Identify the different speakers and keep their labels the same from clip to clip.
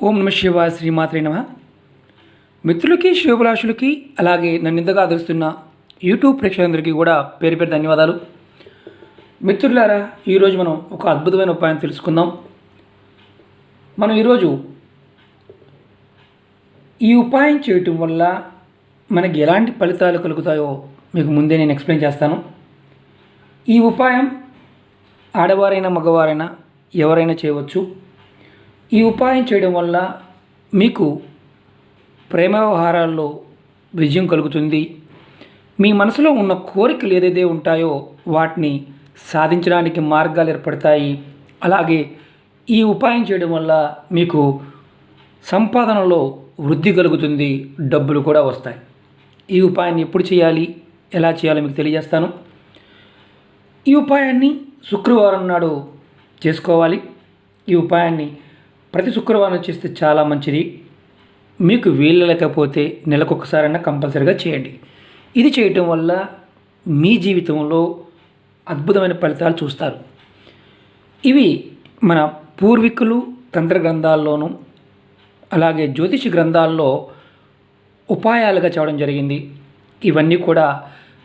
Speaker 1: ఓం నమ శివాయ శ్రీమాత్రే నమ. మిత్రులకి శివభిలాషులకి అలాగే నన్ను ఇంతగా ఆదరిస్తున్న యూట్యూబ్ ప్రేక్షకులందరికీ కూడా పేరు పేరు ధన్యవాదాలు. మిత్రులారా, ఈరోజు మనం ఒక అద్భుతమైన ఉపాయం తెలుసుకుందాం. మనం ఈరోజు ఈ ఉపాయం చేయటం వల్ల మనకి ఎలాంటి ఫలితాలు కలుగుతాయో మీకు ముందే నేను ఎక్స్ప్లెయిన్ చేస్తాను. ఈ ఉపాయం ఆడవారైనా మగవారైనా ఎవరైనా చేయవచ్చు. ఈ ఉపాయం చేయడం వల్ల మీకు ప్రేమ వ్యవహారాల్లో విజయం కలుగుతుంది. మీ మనసులో ఉన్న కోరికలు ఏదైతే ఉంటాయో వాటిని సాధించడానికి మార్గాలు ఏర్పడతాయి. అలాగే ఈ ఉపాయం చేయడం వల్ల మీకు సంపాదనలో వృద్ధి కలుగుతుంది, డబ్బులు కూడా వస్తాయి. ఈ ఉపాయాన్ని ఎప్పుడు చేయాలి, ఎలా చేయాలో మీకు తెలియజేస్తాను. ఈ ఉపాయాన్ని శుక్రవారం నాడు చేసుకోవాలి. ఈ ఉపాయాన్ని ప్రతి శుక్రవారం చేస్తే చాలా మంచిది. మీకు వీలు లేకపోతే నెలకొకసారైనా కంపల్సరీగా చేయండి. ఇది చేయటం వల్ల మీ జీవితంలో అద్భుతమైన ఫలితాలు చూస్తారు. ఇవి మన పూర్వీకులు తంత్ర గ్రంథాల్లోనూ అలాగే జ్యోతిష గ్రంథాల్లో ఉపాయాలుగా చెప్పడం జరిగింది. ఇవన్నీ కూడా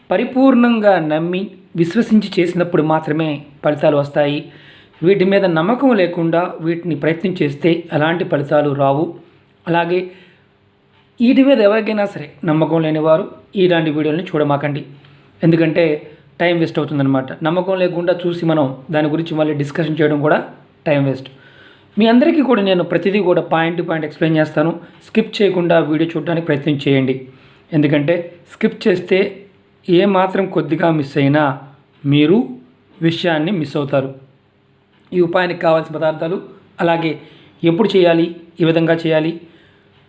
Speaker 1: పరిపూర్ణంగా నమ్మి విశ్వసించి చేసినప్పుడు మాత్రమే ఫలితాలు వస్తాయి. వీటి మీద నమ్మకం లేకుండా వీటిని ప్రయత్నం చేస్తే ఎలాంటి ఫలితాలు రావు. అలాగే వీటి మీద ఎవరికైనా సరే నమ్మకం లేనివారు ఇలాంటి వీడియోని చూడమాకండి. ఎందుకంటే టైం వేస్ట్ అవుతుందన్నమాట. నమ్మకం లేకుండా చూసి మనం దాని గురించి మళ్ళీ డిస్కషన్ చేయడం కూడా టైం వేస్ట్. మీ అందరికీ కూడా నేను ప్రతిదీ కూడా పాయింట్ టు పాయింట్ ఎక్స్ప్లెయిన్ చేస్తాను. స్కిప్ చేయకుండా వీడియో చూడడానికి ప్రయత్నం చేయండి. ఎందుకంటే స్కిప్ చేస్తే ఏమాత్రం కొద్దిగా మిస్ అయినా మీరు విషయాన్ని మిస్ అవుతారు. ఈ ఉపాయానికి కావాల్సిన పదార్థాలు అలాగే ఎప్పుడు చేయాలి, ఏ విధంగా చేయాలి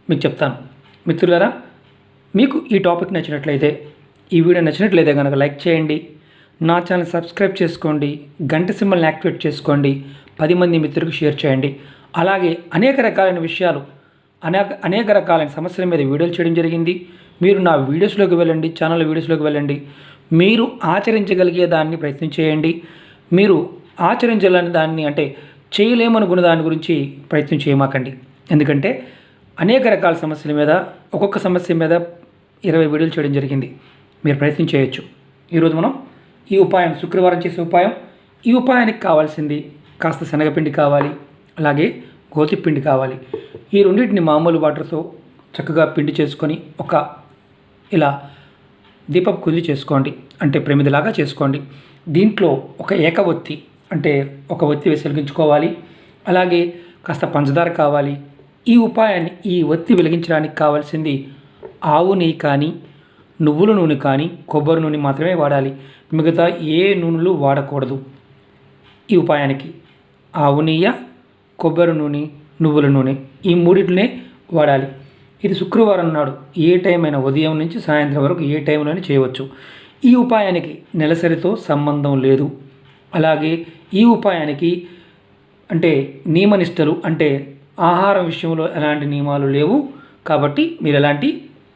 Speaker 1: మీకు చెప్తాను. మిత్రులారా, మీకు ఈ టాపిక్ నచ్చినట్లయితే, ఈ వీడియో నచ్చినట్లయితే కనుక లైక్ చేయండి, నా ఛానల్ సబ్స్క్రైబ్ చేసుకోండి, గంట సింబల్ని యాక్టివేట్ చేసుకోండి, 10 మంది మిత్రులకు షేర్ చేయండి. అలాగే అనేక రకాలైన విషయాలు అనేక రకాలైన సమస్యల మీద వీడియోలు చేయడం జరిగింది. మీరు నా వీడియోస్లోకి వెళ్ళండి, ఛానల్ వీడియోస్లోకి వెళ్ళండి. మీరు ఆచరించగలిగే దాన్ని ప్రయత్నం చేయండి. మీరు ఆచరించాలని దాన్ని అంటే చేయలేమనుకున్న దాని గురించి ప్రయత్నం చేయమాకండి. ఎందుకంటే అనేక రకాల సమస్యల మీద ఒక్కొక్క సమస్య మీద 20 వీడియోలు చేయడం జరిగింది. మీరు ప్రయత్నం చేయొచ్చు. ఈరోజు మనం ఈ ఉపాయం శుక్రవారం చేసే ఉపాయం. ఈ ఉపాయానికి కావాల్సింది కాస్త శనగపిండి కావాలి, అలాగే గోధుమపిండి కావాలి. ఈ రెండింటిని మామూలు వాటర్తో చక్కగా పిండి చేసుకొని ఇలా దీపపు కుంది చేసుకోండి, అంటే ప్రమిదిలాగా చేసుకోండి. దీంట్లో ఒక ఏకవొత్తి అంటే ఒక ఒత్తి వేసి వెలిగించుకోవాలి. అలాగే కాస్త పంచదార కావాలి. ఈ ఉపాయాన్ని ఈ ఒత్తి వెలిగించడానికి కావాల్సింది ఆవు నెయ్యి కానీ, నువ్వుల నూనె కానీ, కొబ్బరి నూనె మాత్రమే వాడాలి. మిగతా ఏ నూనెలు వాడకూడదు. ఈ ఉపాయానికి ఆవు నెయ్యి, కొబ్బరి నూనె, నువ్వుల నూనె ఈ మూడింటినే వాడాలి. ఇది శుక్రవారం నాడు ఏ టైం అయినా ఉదయం నుంచి సాయంత్రం వరకు ఏ టైంలోనే చేయవచ్చు. ఈ ఉపాయానికి నెలసరితో సంబంధం లేదు. అలాగే ఈ ఉపాయానికి అంటే నియమనిష్టలు అంటే ఆహారం విషయంలో ఎలాంటి నియమాలు లేవు. కాబట్టి మీరు ఎలాంటి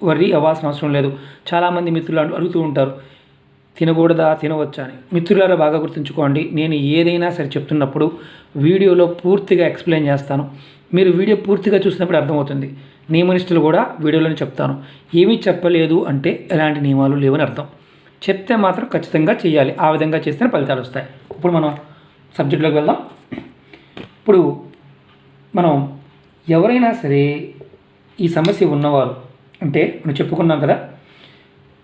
Speaker 1: వర్రీ అవ్వాల్సిన అవసరం లేదు. చాలామంది మిత్రులు అడుగుతూ ఉంటారు, తినకూడదా తినవచ్చా అని. మిత్రులారా, బాగా గుర్తుంచుకోండి, నేను ఏదైనా సరే చెప్తున్నప్పుడు వీడియోలో పూర్తిగా ఎక్స్ప్లెయిన్ చేస్తాను. మీరు వీడియో పూర్తిగా చూసినప్పుడు అర్థమవుతుంది. నియమనిష్టలు కూడా వీడియోలోనే చెప్తాను. ఏమీ చెప్పలేదు అంటే ఎలాంటి నియమాలు లేవని అర్థం. చెప్తే మాత్రం ఖచ్చితంగా చేయాలి. ఆ విధంగా చేస్తేనే ఫలితాలు వస్తాయి. ఇప్పుడు మనం సబ్జెక్టులోకి వెళ్దాం. ఇప్పుడు మనం ఎవరైనా సరే ఈ సమస్య ఉన్నవారు అంటే మనం చెప్పుకున్నాం కదా,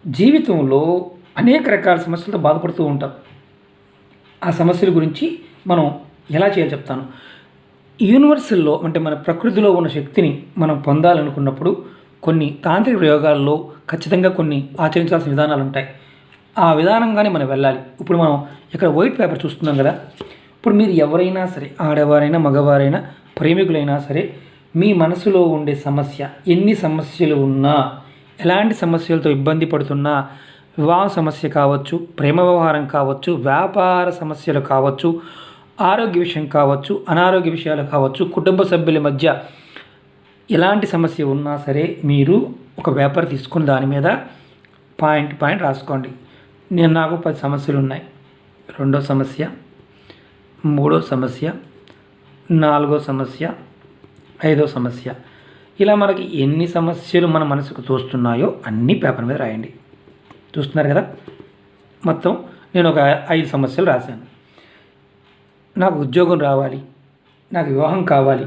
Speaker 1: జీవితంలో అనేక రకాల సమస్యలతో బాధపడుతూ ఉంటాం. ఆ సమస్యల గురించి మనం ఎలా చేయాలో చెప్తాను. యూనివర్సల్లో అంటే మన ప్రకృతిలో ఉన్న శక్తిని మనం పొందాలనుకున్నప్పుడు కొన్ని తాంత్రిక ప్రయోగాల్లో ఖచ్చితంగా కొన్ని ఆచరించాల్సిన విధానాలు ఉంటాయి. ఆ విధానంగానే మనం వెళ్ళాలి. ఇప్పుడు మనం ఇక్కడ వైట్ పేపర్ చూస్తున్నాం కదా. ఇప్పుడు మీరు ఎవరైనా సరే, ఆడవారైనా మగవారైనా ప్రేమికులైనా సరే, మీ మనసులో ఉండే సమస్య ఎన్ని సమస్యలు ఉన్నా, ఎలాంటి సమస్యలతో ఇబ్బంది పడుతున్నా, వివాహ సమస్య కావచ్చు, ప్రేమ వ్యవహారం కావచ్చు, వ్యాపార సమస్యలు కావచ్చు, ఆరోగ్య విషయం కావచ్చు, అనారోగ్య విషయాలు కావచ్చు, కుటుంబ సభ్యుల మధ్య ఎలాంటి సమస్య ఉన్నా సరే మీరు ఒక పేపర్ తీసుకుని దాని మీద పాయింట్ రాసుకోండి. నాకు 10 సమస్యలు ఉన్నాయి. రెండో సమస్య, మూడో సమస్య, 4వ సమస్య, ఐదో సమస్య. ఇలా మనకి ఎన్ని సమస్యలు మన మనసుకు తోస్తున్నాయో అన్నీ పేపర్ మీద రాయండి. చూస్తున్నారు కదా, మొత్తం నేను ఒక 5 సమస్యలు రాశాను. నాకు ఉద్యోగం రావాలి, నాకు వివాహం కావాలి,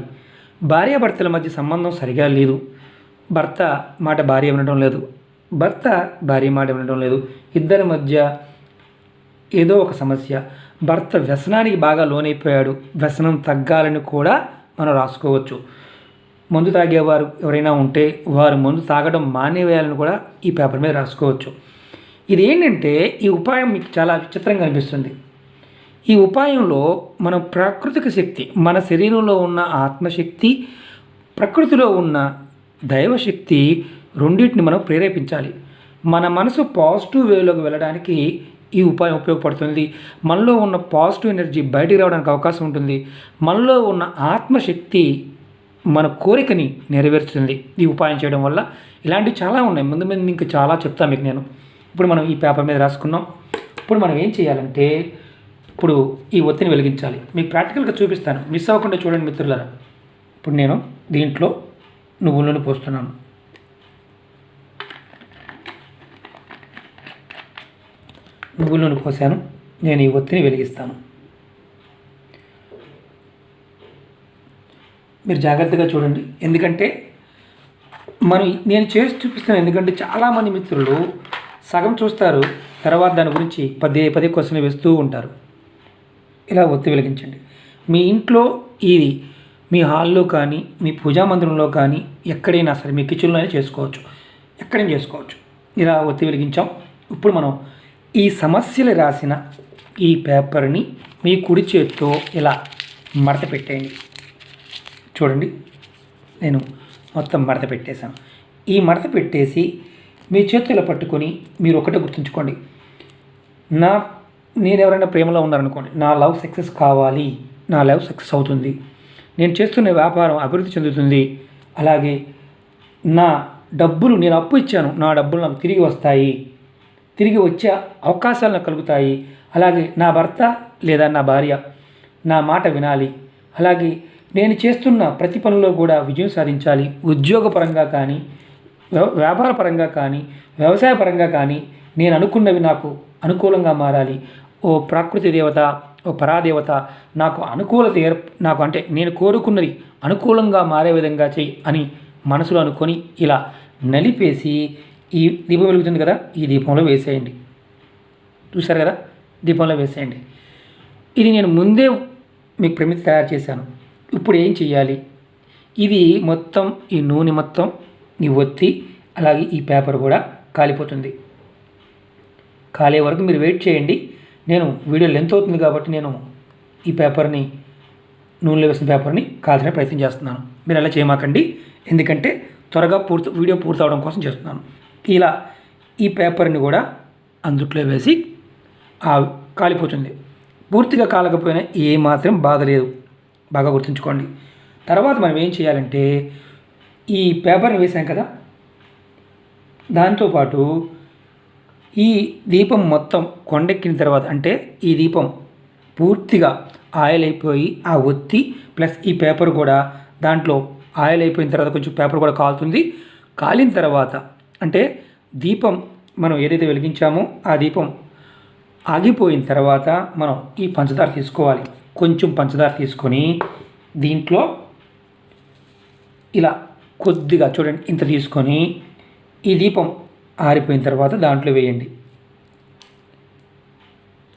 Speaker 1: భార్యాభర్తల మధ్య సంబంధం సరిగా లేదు, భర్త మాట భార్య వినడం లేదు, భర్త భార్య మాట వినడం లేదు, ఇద్దరి మధ్య ఏదో ఒక సమస్య, భర్త వ్యసనానికి బాగా లోనైపోయాడు, వ్యసనం తగ్గాలని కూడా మనం రాసుకోవచ్చు. మందు తాగేవారు ఎవరైనా ఉంటే వారు మందు తాగడం మానేవేయాలని కూడా ఈ పేపర్ మీద రాసుకోవచ్చు. ఇది ఏంటంటే ఈ ఉపాయం మీకు చాలా విచిత్రంగా అనిపిస్తుంది. ఈ ఉపాయంలో మనం ప్రాకృతిక శక్తి, మన శరీరంలో ఉన్న ఆత్మశక్తి, ప్రకృతిలో ఉన్న దైవశక్తి రెండింటిని మనం ప్రేరేపించాలి. మన మనసు పాజిటివ్ వేలోకి వెళ్ళడానికి ఈ ఉపాయం ఉపయోగపడుతుంది. మనలో ఉన్న పాజిటివ్ ఎనర్జీ బయటికి రావడానికి అవకాశం ఉంటుంది. మనలో ఉన్న ఆత్మశక్తి మన కోరికని నెరవేరుస్తుంది ఈ ఉపాయం చేయడం వల్ల. ఇలాంటివి చాలా ఉన్నాయి, ముందు ముందు ఇంకా చాలా చెప్తాను మీకు నేను. ఇప్పుడు మనం ఈ పేపర్ మీద రాసుకున్నాం. ఇప్పుడు మనం ఏం చేయాలంటే ఇప్పుడు ఈ ఒత్తిని వెలిగించాలి. మీకు ప్రాక్టికల్గా చూపిస్తాను, మిస్ అవ్వకుండా చూడండి మిత్రులారా. ఇప్పుడు నేను దీంట్లో నువ్వుల నూనె పోస్తున్నాను. నువ్వుల నూనె పోసాను. నేను ఈ ఒత్తిని వెలిగిస్తాను. మీరు జాగ్రత్తగా చూడండి, ఎందుకంటే నేను చేసి చూపిస్తాను. ఎందుకంటే చాలామంది మిత్రులు సగం చూస్తారు, తర్వాత దాని గురించి పదే క్వశ్చన్లు వేస్తూ ఉంటారు. ఇలా ఒత్తి వెలిగించండి. మీ ఇంట్లో ఇది మీ హాల్లో కానీ, మీ పూజా మందిరంలో కానీ, ఎక్కడైనా సరే మీ కిచెన్లోనే చేసుకోవచ్చు, ఎక్కడైనా చేసుకోవచ్చు. ఇలా ఒత్తి వెలిగించాం. ఇప్పుడు మనం ఈ సమస్యలు రాసిన ఈ పేపర్ని మీ కుడి చేతితో ఇలా మడత పెట్టేయండి. చూడండి, నేను మొత్తం మడత పెట్టేశాను. ఈ మడత పెట్టేసి మీ చేతులు పట్టుకొని మీరు ఒకటే గుర్తుంచుకోండి, నేను ఎవరైనా ప్రేమలో ఉన్నారనుకోండి, నా లవ్ సక్సెస్ కావాలి, నా లవ్ సక్సెస్ అవుతుంది, నేను చేస్తున్న వ్యాపారం అభివృద్ధి చెందుతుంది, అలాగే నా డబ్బులు, నేను అప్పు ఇచ్చాను, నా డబ్బులు నాకు తిరిగి వస్తాయి, తిరిగి వచ్చే అవకాశాలు నాకు కలుగుతాయి, అలాగే నా భర్త లేదా నా భార్య నా మాట వినాలి, అలాగే నేను చేస్తున్న ప్రతి పనిలో కూడా విజయం సాధించాలి, ఉద్యోగపరంగా కానీ, వ్యాపార పరంగా కానీ, వ్యవసాయ పరంగా కానీ నేను అనుకున్నవి నాకు అనుకూలంగా మారాలి. ఓ ప్రకృతి దేవత, ఓ పరాదేవత నాకు అనుకూలత నాకు అంటే నేను కోరుకున్నది అనుకూలంగా మారే విధంగా చెయ్యి అని మనసులో అనుకొని ఇలా నలిపేసి ఈ దీపం వెలుగుతుంది కదా, ఈ దీపంలో వేసేయండి. చూసారు కదా, దీపంలో వేసేయండి. ఇది నేను ముందే మీకు ప్రమితి తయారు చేశాను. ఇప్పుడు ఏం చేయాలి, ఇది మొత్తం ఈ నూనె మొత్తం ఈ ఒత్తి అలాగే ఈ పేపర్ కూడా కాలిపోతుంది. కాలే వరకు మీరు వెయిట్ చేయండి. నేను వీడియో లెంత్ అవుతుంది కాబట్టి నేను ఈ పేపర్ని, నూనెలో వేసిన పేపర్ని కాల్చిన ప్రయత్నం చేస్తున్నాను. మీరు అలా చేయమాకండి, ఎందుకంటే త్వరగా వీడియో పూర్తి అవడం కోసం చేస్తున్నాను. ఇలా ఈ పేపర్ని కూడా అందుట్లో వేసి కాలిపోతుంది. పూర్తిగా కాలకపోయినా ఏమాత్రం బాధ లేదు, బాగా గుర్తుంచుకోండి. తర్వాత మనం ఏం చేయాలంటే ఈ పేపర్ని వేసాం కదా, దాంతోపాటు ఈ దీపం మొత్తం కొండెక్కిన తర్వాత, అంటే ఈ దీపం పూర్తిగా ఆయిల్ అయిపోయి ఆ ఒత్తి ప్లస్ ఈ పేపర్ కూడా దాంట్లో ఆయిల్ అయిపోయిన తర్వాత కొంచెం పేపర్ కూడా కాలుతుంది. కాలిన తర్వాత అంటే దీపం మనం ఏదైతే వెలిగించామో ఆ దీపం ఆగిపోయిన తర్వాత మనం ఈ పంచదార తీసుకోవాలి. కొంచెం పంచదార తీసుకొని దీంట్లో ఇలా కొద్దిగా చూడండి ఇంత తీసుకొని ఈ దీపం ఆరిపోయిన తర్వాత దాంట్లో వేయండి.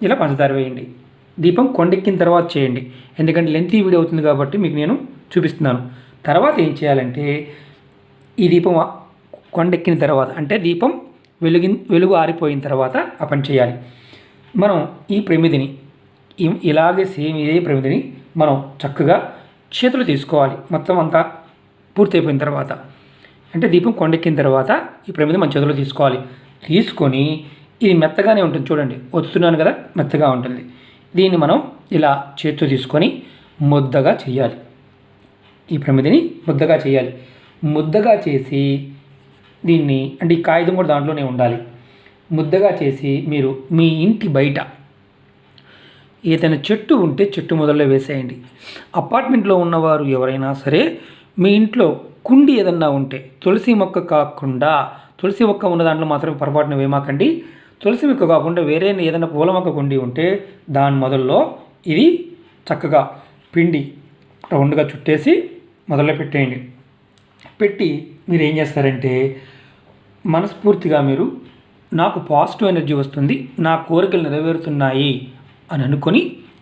Speaker 1: ఇలా పంచదార వేయండి. దీపం కొండెక్కిన తర్వాత చేయండి, ఎందుకంటే లెంతీ వీడియో అవుతుంది కాబట్టి మీకు నేను చూపిస్తున్నాను. తర్వాత ఏం చేయాలంటే ఈ దీపం కొండెక్కిన తర్వాత అంటే దీపం వెలుగు ఆరిపోయిన తర్వాత ఆ పని చేయాలి. మనం ఈ ప్రమిదిని ఇలాగే సేమ్ ఇదే ప్రమిదిని మనం చక్కగా చేతులు తీసుకోవాలి. మొత్తం అంతా పూర్తయిపోయిన తర్వాత అంటే దీపం కొండెక్కిన తర్వాత ఈ ప్రమిది మన చేతిలో తీసుకోవాలి. తీసుకొని ఇది మెత్తగానే ఉంటుంది, చూడండి ఒత్తుతున్నాను కదా, మెత్తగా ఉంటుంది. దీన్ని మనం ఇలా చేతితో తీసుకొని ముద్దగా చేయాలి. ఈ ప్రమిదిని ముద్దగా చేయాలి. ముద్దగా చేసి దీన్ని అంటే ఈ కాగితం కూడా దాంట్లోనే ఉండాలి. ముద్దగా చేసి మీరు మీ ఇంటి బయట ఏదైనా చెట్టు ఉంటే చెట్టు మొదల్లో వేసేయండి. అపార్ట్మెంట్లో ఉన్నవారు ఎవరైనా సరే మీ ఇంట్లో కుండి ఏదన్నా ఉంటే తులసి మొక్క కాకుండా, తులసి మొక్క ఉన్న దాంట్లో మాత్రమే పొరపాటున వేయమాకండి. తులసి మొక్క కాకుండా వేరే ఏదైనా పూల మొక్క కుండి ఉంటే దాని మొదల్లో ఇది చక్కగా పిండి రౌండ్గా చుట్టేసి మొదల్లో పెట్టేయండి. పెట్టి మీరు ఏం చేస్తారంటే మనస్ఫూర్తిగా మీరు నాకు పాజిటివ్ ఎనర్జీ వస్తుంది, నా కోరికలు నెరవేరుతున్నాయి అని అనుకొని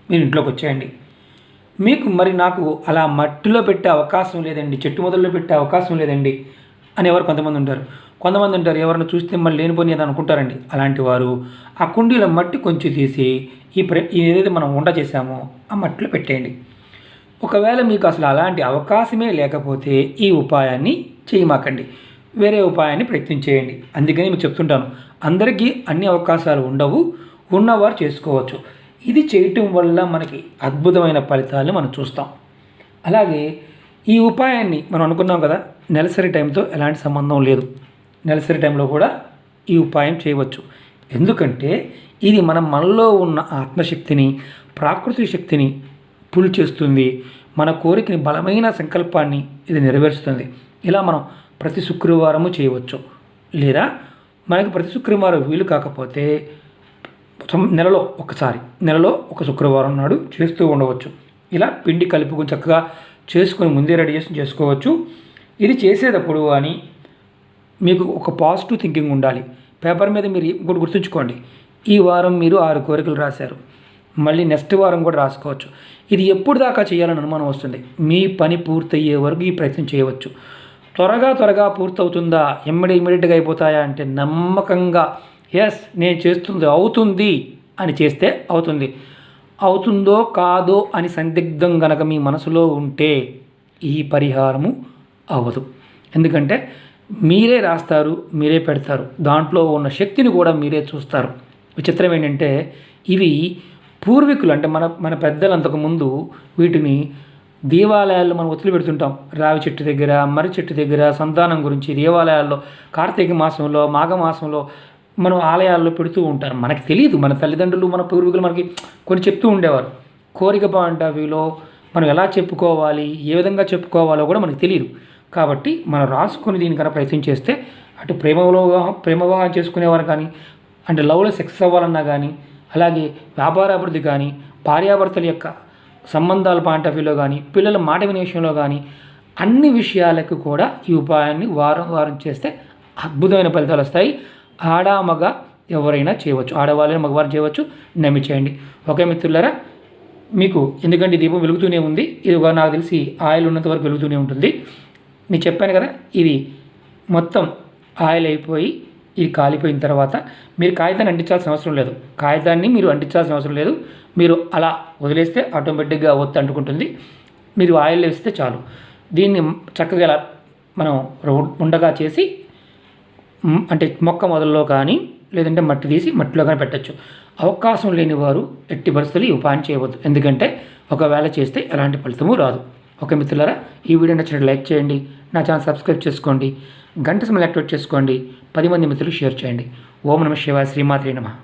Speaker 1: మీరు ఇంట్లోకి వచ్చేయండి. మీకు మరి నాకు అలా మట్టిలో పెట్టే అవకాశం లేదండి, చెట్టు మొదల్లో పెట్టే అవకాశం లేదండి అని ఎవరు కొంతమంది ఉంటారు. ఎవరిని చూస్తే మళ్ళీ లేనిపోని ఏదో అనుకుంటారండి. అలాంటి వారు ఆ కుండీలో మట్టి కొంచెం తీసి ఏదైతే మనం వంట చేసామో ఆ మట్టిలో పెట్టేయండి. ఒకవేళ మీకు అసలు అలాంటి అవకాశమే లేకపోతే ఈ ఉపాయాన్ని చేయమాకండి, వేరే ఉపాయాన్ని ప్రయత్నించేయండి. అందుకని మీకు చెప్తుంటాను, అందరికీ అన్ని అవకాశాలు ఉండవు, ఉన్నవారు చేసుకోవచ్చు. ఇది చేయటం వల్ల మనకి అద్భుతమైన ఫలితాలను మనం చూస్తాం. అలాగే ఈ ఉపాయాన్ని మనం అనుకున్నాం కదా, నెలసరి టైంతో ఎలాంటి సంబంధం లేదు. నెలసరి టైంలో కూడా ఈ ఉపాయం చేయవచ్చు. ఎందుకంటే ఇది మనలో ఉన్న ఆత్మశక్తిని, ప్రాకృతిక శక్తిని పుల్ చేస్తుంది. మన కోరికని, బలమైన సంకల్పాన్ని ఇది నెరవేరుస్తుంది. ఇలా మనం ప్రతి శుక్రవారము చేయవచ్చు. లేదా మనకి ప్రతి శుక్రవారం వీలు కాకపోతే నెలలో ఒక శుక్రవారం నాడు చేస్తూ ఉండవచ్చు. ఇలా పిండి కలుపుకొని చక్కగా చేసుకొని ముందే రెడీ చేసుకోవచ్చు. ఇది చేసేటప్పుడు అని మీకు ఒక పాజిటివ్ థింకింగ్ ఉండాలి. పేపర్ మీద మీరు ఇంకోటి గుర్తుంచుకోండి, ఈ వారం మీరు 6 కోరికలు రాశారు, మళ్ళీ నెక్స్ట్ వారం కూడా రాసుకోవచ్చు. ఇది ఎప్పుడు దాకా చేయాలని అనుమానం వస్తుంది. మీ పని పూర్తయ్యే వరకు ఈ ప్రయత్నం చేయవచ్చు. త్వరగా పూర్తవుతుందా, ఇమ్మీడియట్గా అయిపోతాయా అంటే నమ్మకంగా ఎస్ నేను చేస్తుంది అవుతుంది అని చేస్తే అవుతుంది. అవుతుందో కాదో అని సందిగ్ధం గనక మీ మనసులో ఉంటే ఈ పరిహారము అవ్వదు. ఎందుకంటే మీరే రాస్తారు, మీరే పెడతారు, దాంట్లో ఉన్న శక్తిని కూడా మీరే చూస్తారు. విచిత్రం ఏంటంటే ఇవి పూర్వీకులు అంటే మన పెద్దలు అంతకుముందు వీటిని దేవాలయాల్లో మనం ఒత్తిడి పెడుతుంటాం. రావి చెట్టు దగ్గర, మర్రి చెట్టు దగ్గర సంతానం గురించి దేవాలయాల్లో కార్తీక మాసంలో, మాఘమాసంలో మనం ఆలయాల్లో పెడుతూ ఉంటారు. మనకి తెలియదు, మన తల్లిదండ్రులు, మన పూర్వీకులు మనకి కొన్ని చెప్తూ ఉండేవారు. కోరిక పాయింట్ మనం ఎలా చెప్పుకోవాలి, ఏ విధంగా చెప్పుకోవాలో కూడా మనకు తెలియదు. కాబట్టి మనం రాసుకొని దీనికన్నా ప్రయత్నం చేస్తే అటు ప్రేమ వివాహం చేసుకునేవారు కానీ, అంటే లవ్లో సక్సెస్ అవ్వాలన్నా కానీ, అలాగే వ్యాపార అభివృద్ధి కానీ, భార్యాభర్తల యొక్క సంబంధాల పాయింట్ ఆఫ్ వ్యూలో కానీ, పిల్లల మాట వినే విషయంలో కానీ, అన్ని విషయాలకు కూడా ఈ ఉపాయాన్ని వారం చేస్తే అద్భుతమైన ఫలితాలు వస్తాయి. ఆడ మగ ఎవరైనా చేయవచ్చు, ఆడవాళ్ళని మగవారు చేయవచ్చు, నమ్మి చేయండి. ఓకే మిత్రులారా, మీకు ఎందుకంటే దీపం వెలుగుతూనే ఉంది, ఇది నాకు తెలిసి ఆయిల్ ఉన్నంత వరకు వెలుగుతూనే ఉంటుంది. నేను చెప్పాను కదా, ఇది మొత్తం ఆయిల్ అయిపోయి ఇది కాలిపోయిన తర్వాత మీరు కాగితాన్ని అంటించాల్సిన అవసరం లేదు. కాగితాన్ని మీరు అంటించాల్సిన అవసరం లేదు. మీరు అలా వదిలేస్తే ఆటోమేటిక్గా ఒత్తి అంటుకుంటుంది. మీరు ఆయిల్ వేస్తే చాలు. దీన్ని చక్కగా మనం ఉండగా చేసి అంటే మొక్క మొదల్లో కానీ, లేదంటే మట్టి తీసి మట్టిలో కానీ పెట్టచ్చు. అవకాశం లేని వారు ఎట్టి పరిస్థితులు ఈ ఉపాయం చేయవద్దు. ఎందుకంటే ఒకవేళ చేస్తే ఎలాంటి ఫలితము రాదు. ఓకే మిత్రులారా, ఈ వీడియో నచ్చినట్టు లైక్ చేయండి, నా ఛానల్ సబ్స్క్రైబ్ చేసుకోండి, గంట సమయం యాక్టివేట్ చేసుకోండి, 10 మంది మిత్రులు షేర్ చేయండి. ఓం నమః శివాయ, శ్రీమాత్రే నమః.